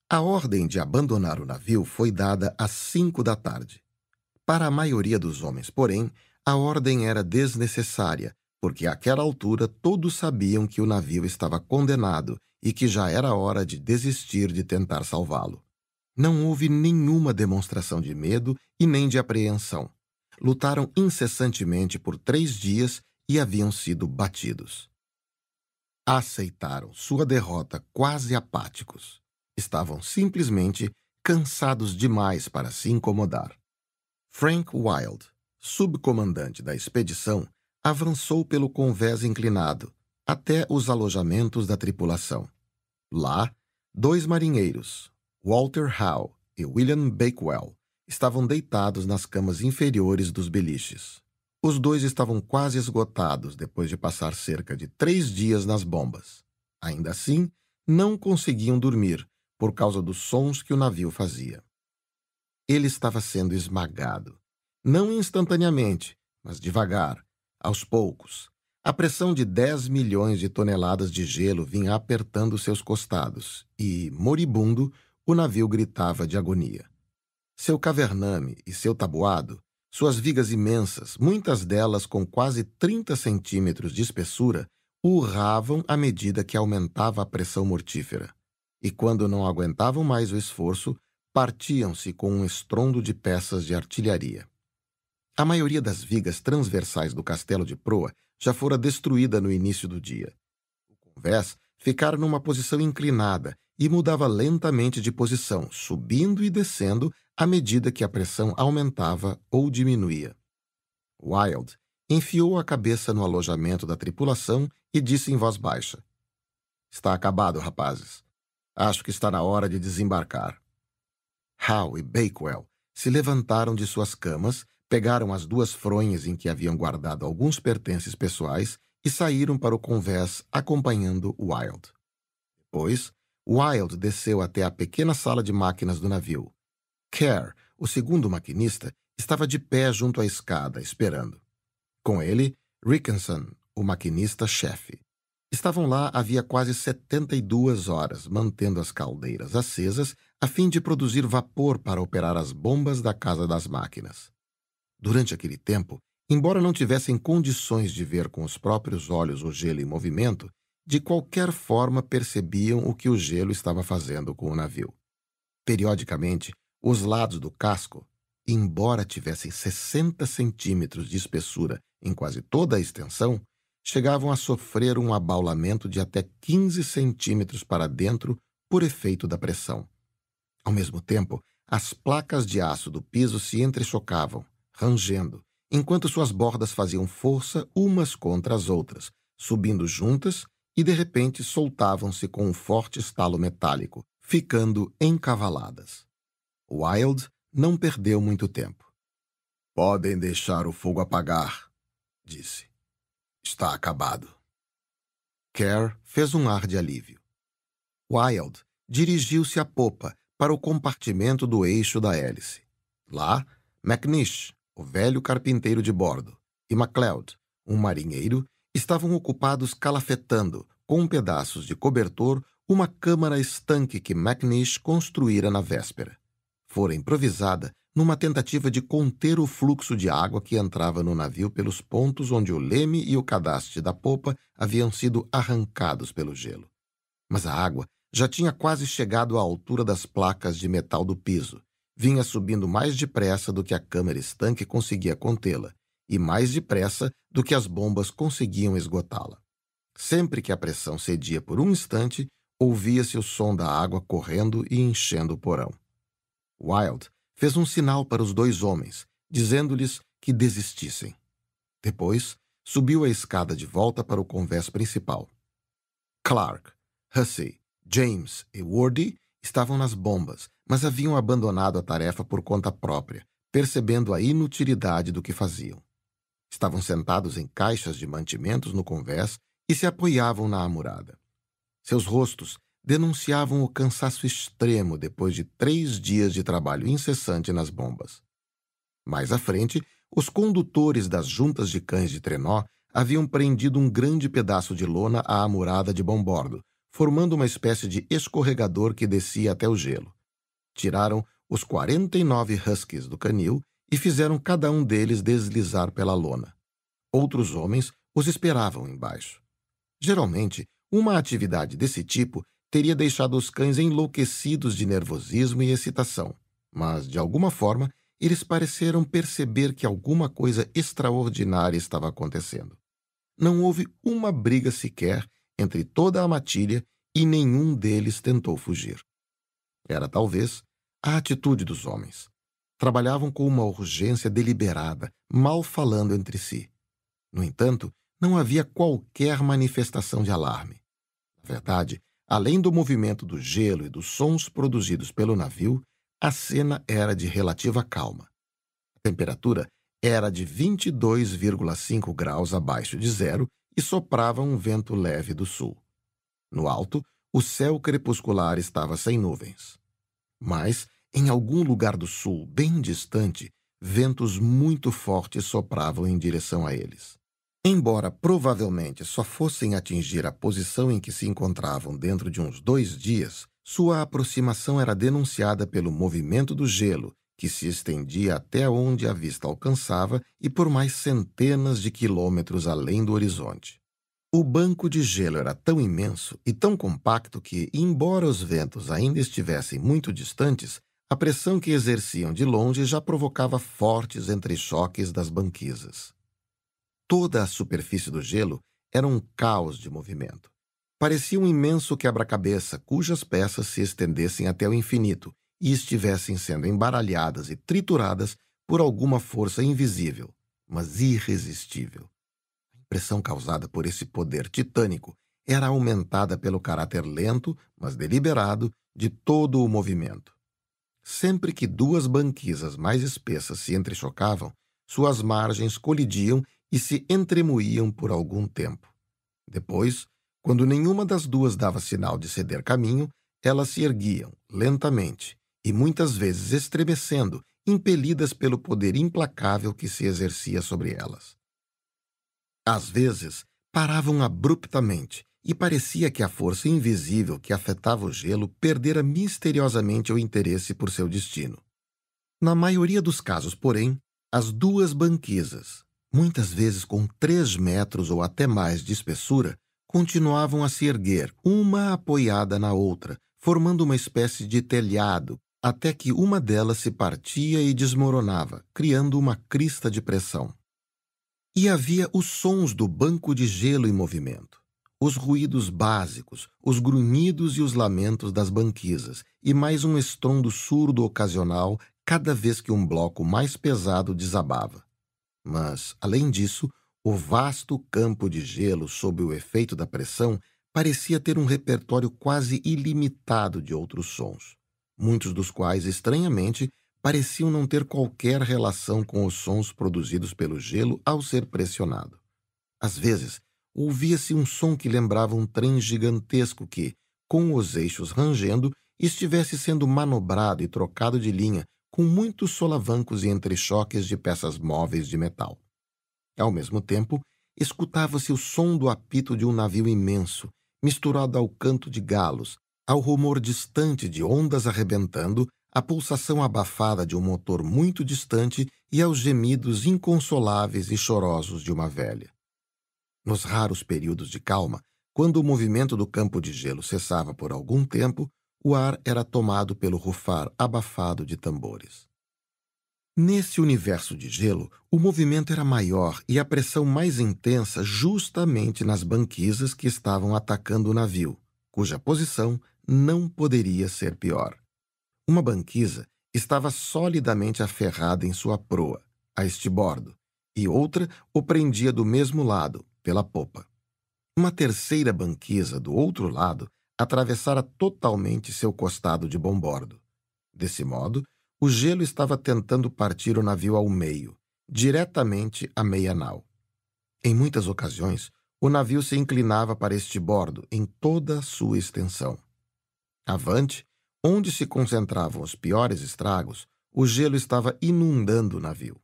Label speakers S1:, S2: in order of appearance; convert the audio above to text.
S1: A ordem de abandonar o navio foi dada às 5 da tarde. Para a maioria dos homens, porém, a ordem era desnecessária, porque àquela altura todos sabiam que o navio estava condenado e que já era hora de desistir de tentar salvá-lo. Não houve nenhuma demonstração de medo e nem de apreensão. Lutaram incessantemente por 3 dias e haviam sido batidos. Aceitaram sua derrota quase apáticos. Estavam simplesmente cansados demais para se incomodar. Frank Wild, subcomandante da expedição, avançou pelo convés inclinado até os alojamentos da tripulação. Lá, 2 marinheiros, Walter Howe e William Bakewell, estavam deitados nas camas inferiores dos beliches. Os 2 estavam quase esgotados depois de passar cerca de 3 dias nas bombas. Ainda assim, não conseguiam dormir por causa dos sons que o navio fazia. Ele estava sendo esmagado. Não instantaneamente, mas devagar, aos poucos. A pressão de 10 milhões de toneladas de gelo vinha apertando seus costados e, moribundo, o navio gritava de agonia. Seu cavername e seu tabuado, suas vigas imensas, muitas delas com quase 30 centímetros de espessura, urravam à medida que aumentava a pressão mortífera. E quando não aguentavam mais o esforço, partiam-se com um estrondo de peças de artilharia. A maioria das vigas transversais do castelo de proa já fora destruída no início do dia. O convés ficara numa posição inclinada e mudava lentamente de posição, subindo e descendo à medida que a pressão aumentava ou diminuía. Wild enfiou a cabeça no alojamento da tripulação e disse em voz baixa: "Está acabado, rapazes. Acho que está na hora de desembarcar." Howe e Bakewell se levantaram de suas camas, pegaram as 2 fronhas em que haviam guardado alguns pertences pessoais e saíram para o convés acompanhando Wild. Depois, Wild desceu até a pequena sala de máquinas do navio. Kerr, o segundo maquinista, estava de pé junto à escada, esperando. Com ele, Rickenson, o maquinista-chefe. Estavam lá havia quase 72 horas, mantendo as caldeiras acesas a fim de produzir vapor para operar as bombas da casa das máquinas. Durante aquele tempo, embora não tivessem condições de ver com os próprios olhos o gelo em movimento, de qualquer forma percebiam o que o gelo estava fazendo com o navio. Periodicamente, os lados do casco, embora tivessem 60 centímetros de espessura em quase toda a extensão, chegavam a sofrer um abaulamento de até 15 centímetros para dentro por efeito da pressão. Ao mesmo tempo, as placas de aço do piso se entrechocavam, rangendo, enquanto suas bordas faziam força umas contra as outras, subindo juntas e, de repente, soltavam-se com um forte estalo metálico, ficando encavaladas. Wild não perdeu muito tempo. "Podem deixar o fogo apagar", disse. "Está acabado." Kerr fez um ar de alívio. Wild dirigiu-se à popa para o compartimento do eixo da hélice. Lá, McNish, o velho carpinteiro de bordo, e MacLeod, um marinheiro, estavam ocupados calafetando, com pedaços de cobertor, uma câmara estanque que McNish construíra na véspera. Fora improvisada numa tentativa de conter o fluxo de água que entrava no navio pelos pontos onde o leme e o cadaste da popa haviam sido arrancados pelo gelo. Mas a água já tinha quase chegado à altura das placas de metal do piso. Vinha subindo mais depressa do que a câmara estanque conseguia contê-la, e mais depressa do que as bombas conseguiam esgotá-la. Sempre que a pressão cedia por um instante, ouvia-se o som da água correndo e enchendo o porão. Wild fez um sinal para os 2 homens, dizendo-lhes que desistissem. Depois, subiu a escada de volta para o convés principal. Clark, Hussey, James e Wordy estavam nas bombas, mas haviam abandonado a tarefa por conta própria, percebendo a inutilidade do que faziam. Estavam sentados em caixas de mantimentos no convés e se apoiavam na amurada. Seus rostos denunciavam o cansaço extremo depois de 3 dias de trabalho incessante nas bombas. Mais à frente, os condutores das juntas de cães de trenó haviam prendido um grande pedaço de lona à amurada de bom bordo, formando uma espécie de escorregador que descia até o gelo. Tiraram os 49 huskies do canil e fizeram cada um deles deslizar pela lona. Outros homens os esperavam embaixo. Geralmente, uma atividade desse tipo teria deixado os cães enlouquecidos de nervosismo e excitação, mas, de alguma forma, eles pareceram perceber que alguma coisa extraordinária estava acontecendo. Não houve uma briga sequer entre toda a matilha e nenhum deles tentou fugir. Era, talvez, a atitude dos homens. Trabalhavam com uma urgência deliberada, mal falando entre si. No entanto, não havia qualquer manifestação de alarme. Na verdade, além do movimento do gelo e dos sons produzidos pelo navio, a cena era de relativa calma. A temperatura era de 22,5 graus abaixo de zero e soprava um vento leve do sul. No alto, o céu crepuscular estava sem nuvens. Mas, em algum lugar do sul, bem distante, ventos muito fortes sopravam em direção a eles. Embora provavelmente só fossem atingir a posição em que se encontravam dentro de uns 2 dias, sua aproximação era denunciada pelo movimento do gelo, que se estendia até onde a vista alcançava e por mais centenas de quilômetros além do horizonte. O banco de gelo era tão imenso e tão compacto que, embora os ventos ainda estivessem muito distantes, a pressão que exerciam de longe já provocava fortes entrechoques das banquisas. Toda a superfície do gelo era um caos de movimento. Parecia um imenso quebra-cabeça cujas peças se estendessem até o infinito e estivessem sendo embaralhadas e trituradas por alguma força invisível, mas irresistível. A impressão causada por esse poder titânico era aumentada pelo caráter lento, mas deliberado, de todo o movimento. Sempre que 2 banquisas mais espessas se entrechocavam, suas margens colidiam e se entremoíam por algum tempo. Depois, quando nenhuma das 2 dava sinal de ceder caminho, elas se erguiam, lentamente, e muitas vezes estremecendo, impelidas pelo poder implacável que se exercia sobre elas. Às vezes, paravam abruptamente, e parecia que a força invisível que afetava o gelo perdera misteriosamente o interesse por seu destino. Na maioria dos casos, porém, as 2 banquisas, muitas vezes com 3 metros ou até mais de espessura, continuavam a se erguer, uma apoiada na outra, formando uma espécie de telhado, até que uma delas se partia e desmoronava, criando uma crista de pressão. E havia os sons do banco de gelo em movimento, os ruídos básicos, os grunhidos e os lamentos das banquisas, e mais um estrondo surdo ocasional cada vez que um bloco mais pesado desabava. Mas, além disso, o vasto campo de gelo sob o efeito da pressão parecia ter um repertório quase ilimitado de outros sons, muitos dos quais, estranhamente, pareciam não ter qualquer relação com os sons produzidos pelo gelo ao ser pressionado. Às vezes, ouvia-se um som que lembrava um trem gigantesco que, com os eixos rangendo, estivesse sendo manobrado e trocado de linha, com muitos solavancos e entrechoques de peças móveis de metal. Ao mesmo tempo, escutava-se o som do apito de um navio imenso, misturado ao canto de galos, ao rumor distante de ondas arrebentando, à pulsação abafada de um motor muito distante e aos gemidos inconsoláveis e chorosos de uma velha. Nos raros períodos de calma, quando o movimento do campo de gelo cessava por algum tempo, o ar era tomado pelo rufar abafado de tambores. Nesse universo de gelo, o movimento era maior e a pressão mais intensa justamente nas banquisas que estavam atacando o navio, cuja posição não poderia ser pior. Uma banquisa estava solidamente aferrada em sua proa, a estibordo, e outra o prendia do mesmo lado, pela popa. Uma terceira banquisa, do outro lado, atravessara totalmente seu costado de bombordo. Desse modo, o gelo estava tentando partir o navio ao meio, diretamente à meia nau. Em muitas ocasiões, o navio se inclinava para estibordo em toda a sua extensão. Avante, onde se concentravam os piores estragos, o gelo estava inundando o navio.